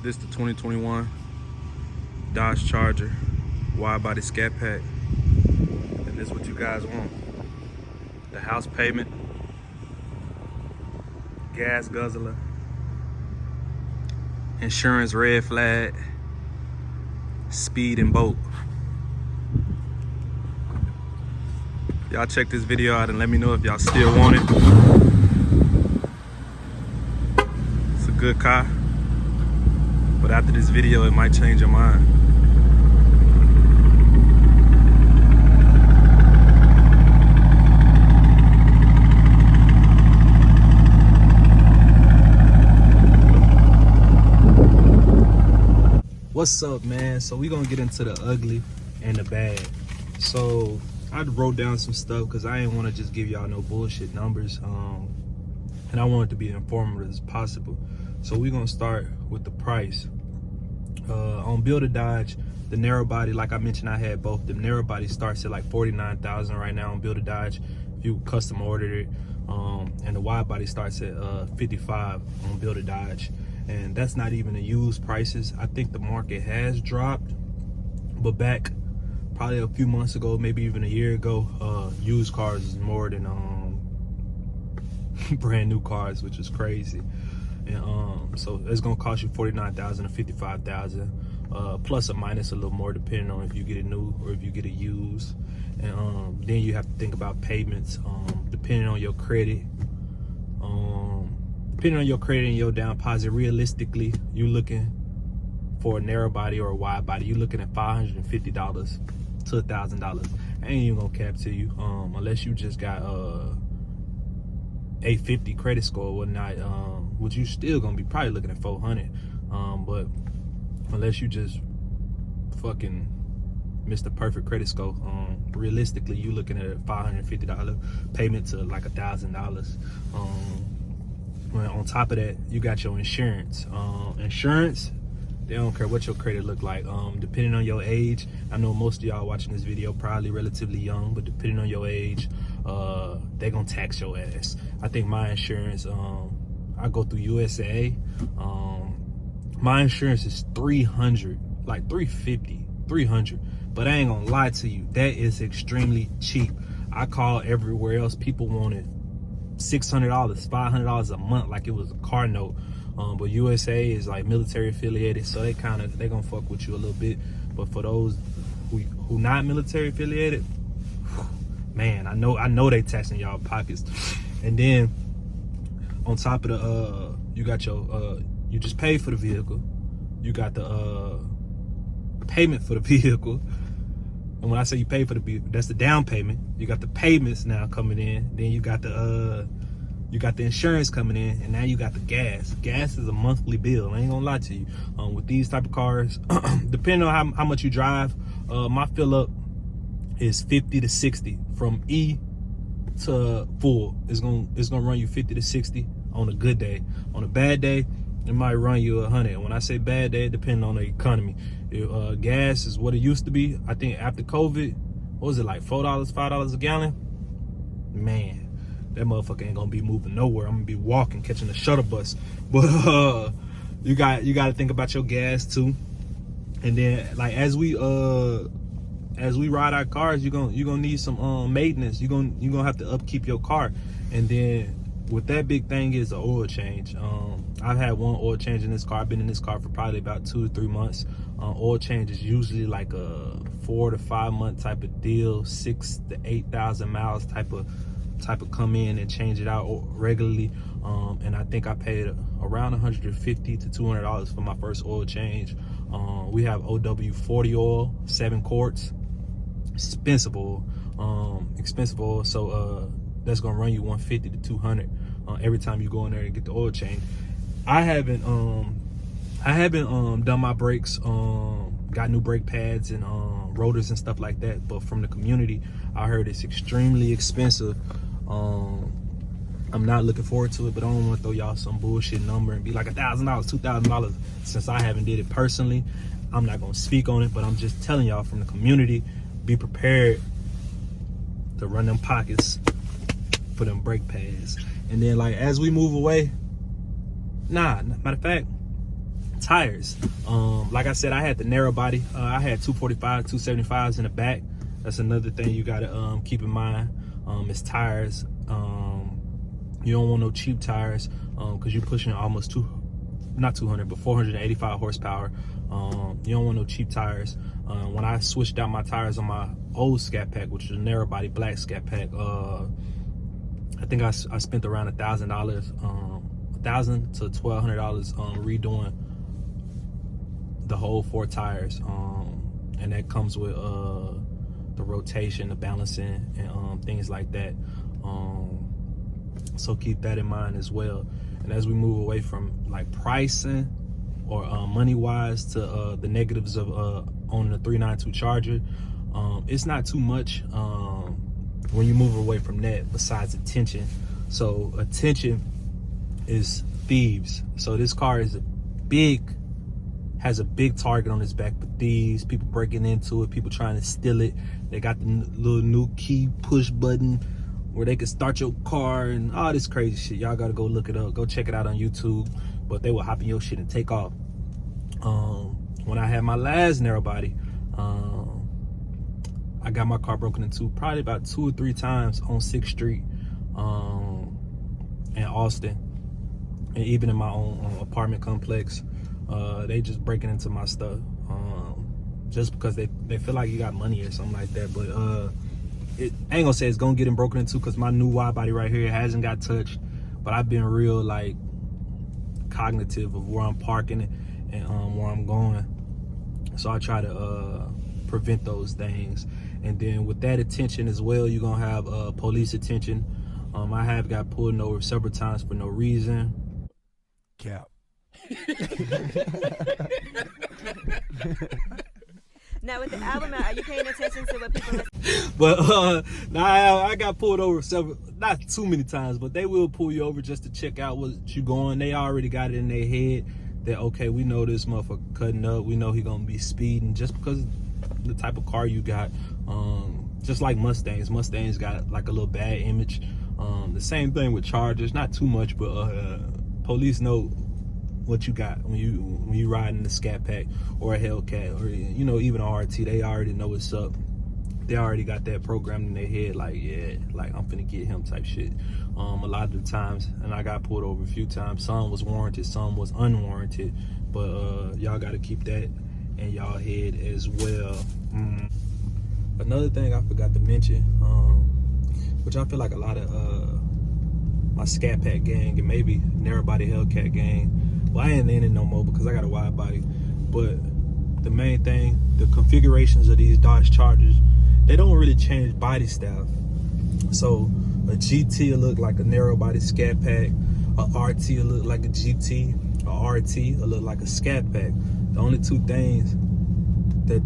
This the 2021 Dodge Charger wide body ScatPack, and this is what you guys want. The house payment, gas guzzler, insurance red flag, speed and bolt. Y'all check this video out and let me know if y'all still want it. It's a good car, but after this video it might change your mind. What's up, man? So we gonna get into the ugly and the bad. So I wrote down some stuff because I didn't want to just give y'all no bullshit numbers, and I want it to be informative as possible. So we're gonna start with the price. On Build a Dodge, the narrow body, like I mentioned, I had both. The narrow body starts at like $49,000 right now on Build a Dodge if you custom ordered it, and the wide body starts at $55 on Build a Dodge. And that's not even the used prices. I think the market has dropped, but back probably a few months ago, maybe even a year ago, used cars is more than brand new cars, which is crazy. And so it's gonna cost you $49,000 to $55,000, plus or minus a little more depending on if you get it new or if you get it used. And then you have to think about payments, depending on your credit. Depending on your credit and your down deposit, realistically, you're looking for a narrow body or a wide body, you're looking at $550 to $1,000. I ain't even gonna cap to you, unless you just got 850 credit score or whatnot, which you still gonna be probably looking at 400. But unless you just fucking missed the perfect credit score, realistically, you looking at a $550 payment to like $1,000. On top of that, you got your insurance. Insurance, they don't care what your credit look like. Depending on your age, I know most of y'all watching this video probably relatively young, but depending on your age, they gonna tax your ass. I think my insurance, I go through USA. My insurance is $300, like $350, $300. But I ain't gonna lie to you, that is extremely cheap. I call everywhere else, people wanted $600, $500 a month like it was a car note. But USA is like military affiliated, so they gonna fuck with you a little bit. But for those who not military affiliated, man, I know they taxing y'all pockets. And then on top of the you got your you just pay for the vehicle, you got the payment for the vehicle. And when I say you pay for the vehicle, that's the down payment. You got the payments now coming in. Then you got the insurance coming in, and now you got the gas. Gas is a monthly bill. I ain't gonna lie to you. With these type of cars, depending on how much you drive, my fill up is 50 to 60 from E to full. It's gonna run you 50 to 60 on a good day. On a bad day, it might run you 100. And when I say bad day, it depends on the economy. If, gas is what it used to be. I think after COVID, what was it, like $4, $5 a gallon? Man, that motherfucker ain't gonna be moving nowhere. I'm gonna be walking, catching the shuttle bus. But you got to think about your gas too. And then like as we ride our cars, you're gonna need some maintenance. You're gonna have to upkeep your car. And then with that big thing is an oil change. I've had one oil change in this car. I've been in this car for probably about 2 to 3 months. Oil change is usually like a 4 to 5 month type of deal, 6,000 to 8,000 miles type of come in and change it out regularly. And I think I paid around $150 to $200 for my first oil change. We have OW40 oil, 7 quarts, expensive oil. So that's gonna run you $150 to $200 every time you go in there and get the oil change. I haven't done my brakes, got new brake pads and rotors and stuff like that. But from the community, I heard it's extremely expensive. I'm not looking forward to it, but I don't want to throw y'all some bullshit number and be like $1,000, $2,000. Since I haven't did it personally, I'm not gonna speak on it, but I'm just telling y'all from the community, be prepared to run them pockets for them brake pads. And then like as we move away, matter of fact, Tires. Like I said, I had the narrow body. I had 245, 275s in the back. That's another thing you gotta keep in mind. Is tires. You don't want no cheap tires because you're pushing almost 485 horsepower. You don't want no cheap tires. When I switched out my tires on my old ScatPack, which is a narrow body black ScatPack, I think I spent around $1,000, $1,000 to $1,200 redoing the whole 4 tires, and that comes with the rotation, the balancing, and things like that. So keep that in mind as well. And as we move away from like pricing or money wise to the negatives of owning a 392 Charger, it's not too much when you move away from that besides attention. So attention is thieves. So this car is has a big target on its back for thieves, people breaking into it, people trying to steal it. They got the little new key push button where they can start your car and all this crazy shit. Y'all gotta go look it up, go check it out on YouTube. But they will hop in your shit and take off. When I had my last narrow body, I got my car broken into probably about 2 or 3 times on 6th Street in Austin, and even in my own apartment complex. They just breaking into my stuff just because they feel like you got money or something like that. But I ain't gonna say it's gonna get them broken into because my new wide body right here hasn't got touched. But I've been real like cognitive of where I'm parking and where I'm going, so I try to prevent those things. And then with that attention as well, you're gonna have police attention. I have got pulled over several times for no reason. Cap. Now with the album out, are you paying attention to what people listen? But now I got pulled over several, not too many times, but they will pull you over just to check out what you going. They already got it in their head that, okay, we know this motherfucker cutting up, we know he gonna be speeding just because the type of car you got. Just like Mustangs got like a little bad image. The same thing with Chargers, not too much, but police know what you got when you riding the ScatPack or a Hellcat or even a RT. They already know what's up. They already got that programmed in their head, like, yeah, like I'm finna get him type shit. A lot of the times, and I got pulled over a few times. Some was warranted, some was unwarranted, but y'all got to keep that in y'all head as well. Another thing I forgot to mention, which I feel like a lot of my ScatPack gang and maybe narrow body Hellcat gang, well, I ain't in it no more because I got a wide body, but the main thing, the configurations of these Dodge Chargers, they don't really change body style. So a GT will look like a narrow body ScatPack, a RT will look like a GT, a RT will look like a ScatPack. The only two things that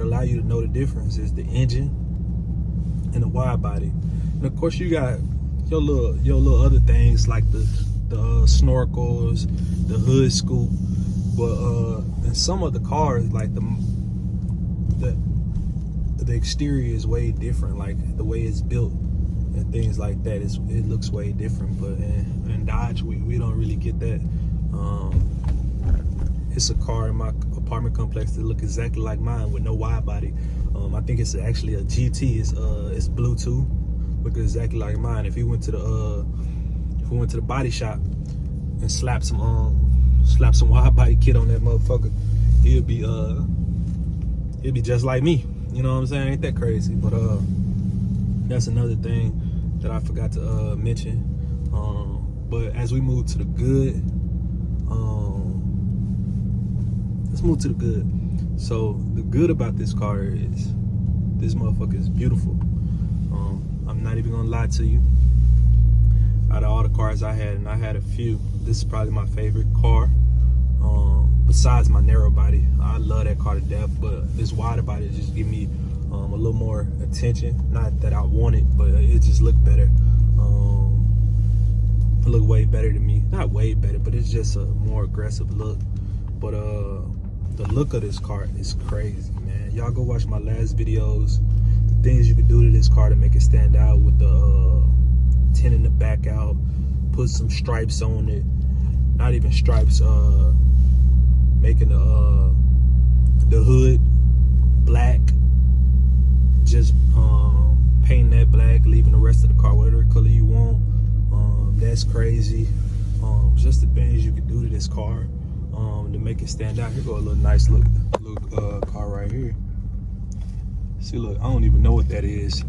allow you to know the difference is the engine and the wide body. And of course you got your little other things like the snorkels, the hood scoop, but in some of the cars, like the exterior is way different, like the way it's built and things like that. It looks way different. But in Dodge, we don't really get that. It's a car in my apartment complex that look exactly like mine with no wide body. I think it's actually a GT. It's Bluetooth, look exactly like mine. If we went to the body shop and slapped some wide body kit on that motherfucker, it'd be just like me. You know what I'm saying? Ain't that crazy? But that's another thing that I forgot to mention. But as we move to the good, let's move to the good. So the good about this car is this motherfucker is beautiful. I'm not even gonna lie to you. Out of all the cars I had, and I had a few, this is probably my favorite car. Besides my narrow body, I love that car to death, but this wider body just give me a little more attention. Not that I want it, but it just looked better. It looked way better to me. Not way better, but it's just a more aggressive look. But the look of this car is crazy, man. Y'all go watch my last videos. The things you can do to this car to make it stand out, with the tint in the back out, put some stripes on it. Not even stripes, making the hood black, just painting that black, leaving the rest of the car whatever color you want. That's crazy. Just the things you can do to this car to make it stand out. Here go a little nice little car right here. See, look, I don't even know what that is.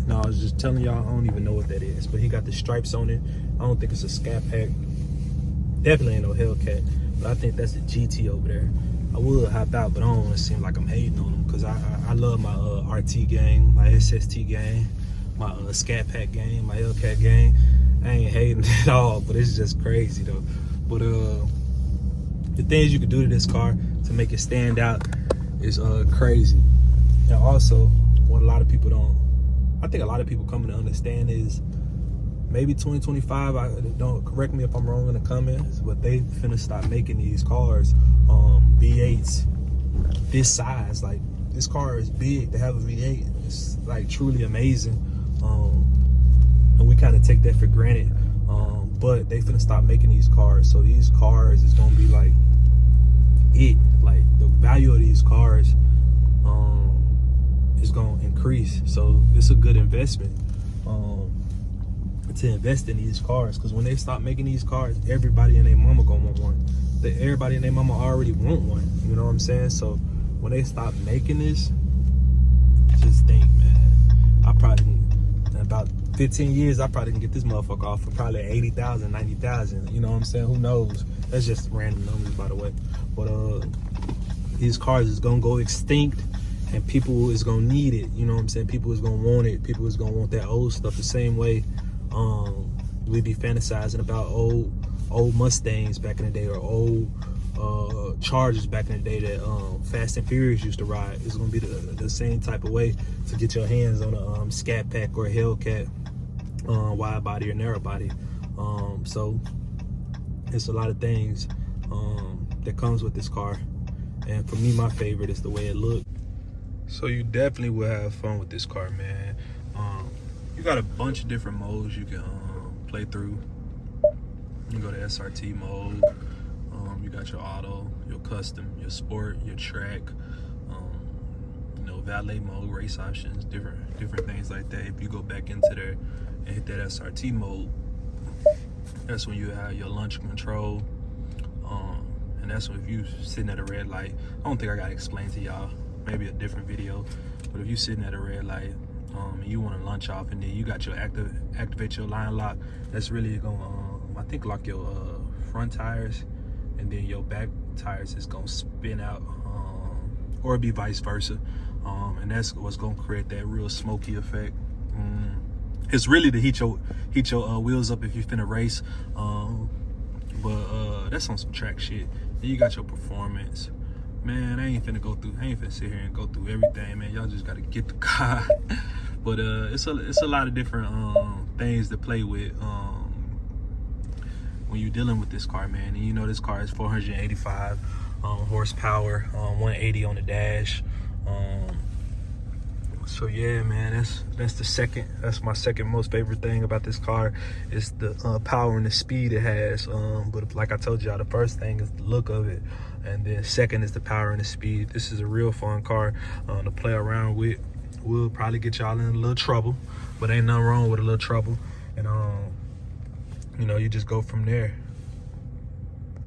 No, I was just telling y'all, I don't even know what that is. But he got the stripes on it. I don't think it's a ScatPack. Definitely ain't no Hellcat. But I think that's the GT over there. I would hop out, but I don't want to seem like I'm hating on him, because I love my RT gang, my SST gang, my ScatPack gang, my Hellcat gang. I ain't hating at all, but it's just crazy though. But the things you can do to this car to make it stand out is crazy. And also, what a lot of people I think a lot of people coming to understand is maybe 2025, don't correct me if I'm wrong in the comments, but they finna stop making these cars V8s this size. Like, this car is big to have a V8. It's like truly amazing. And we kind of take that for granted. But they finna stop making these cars. So these cars is gonna be like like the value of these cars is gonna increase. So it's a good investment to invest in these cars, because when they stop making these cars, everybody and their mama gonna want one. Everybody and their mama already want one, you know what I'm saying? So when they stop making this, just think, man, I probably in about 15 years, I probably can get this motherfucker off for probably 80,000, 90,000, you know what I'm saying? Who knows? That's just random numbers, by the way. But these cars is gonna go extinct, and people is gonna need it, you know what I'm saying? People is gonna want it. People is gonna want that old stuff the same way we be fantasizing about old Mustangs back in the day, or old Chargers back in the day that Fast and Furious used to ride. It's gonna be the same type of way to get your hands on a ScatPack or a Hellcat, wide body or narrow body. So it's a lot of things that comes with this car, and for me, my favorite is the way it looks. So you definitely will have fun with this car, man. You got a bunch of different modes you can play through. You go to SRT mode. You got your auto, your custom, your sport, your track, you know, valet mode, race options, different things like that. If you go back into there and hit that SRT mode, that's when you have your launch control. And that's when, if you sitting at a red light, I don't think I gotta explain to y'all, maybe a different video, but if you sitting at a red light and you want to launch off, and then you got your activate your line lock, that's really gonna I think lock your front tires, and then your back tires is gonna spin out, or be vice versa, and that's what's gonna create that real smoky effect. It's really to heat your wheels up if you finna race, but that's on some track shit. Then you got your performance. Man, I ain't finna sit here and go through everything, man. Y'all just gotta get the car. But it's a lot of different things to play with when you're dealing with this car, man. And you know, this car is 485 horsepower, 180 on the dash. So yeah, man, that's my second most favorite thing about this car, is the power and the speed it has. But like I told y'all, the first thing is the look of it, and then second is the power and the speed. This is a real fun car to play around with. Will probably get y'all in a little trouble, but ain't nothing wrong with a little trouble. And you know, you just go from there.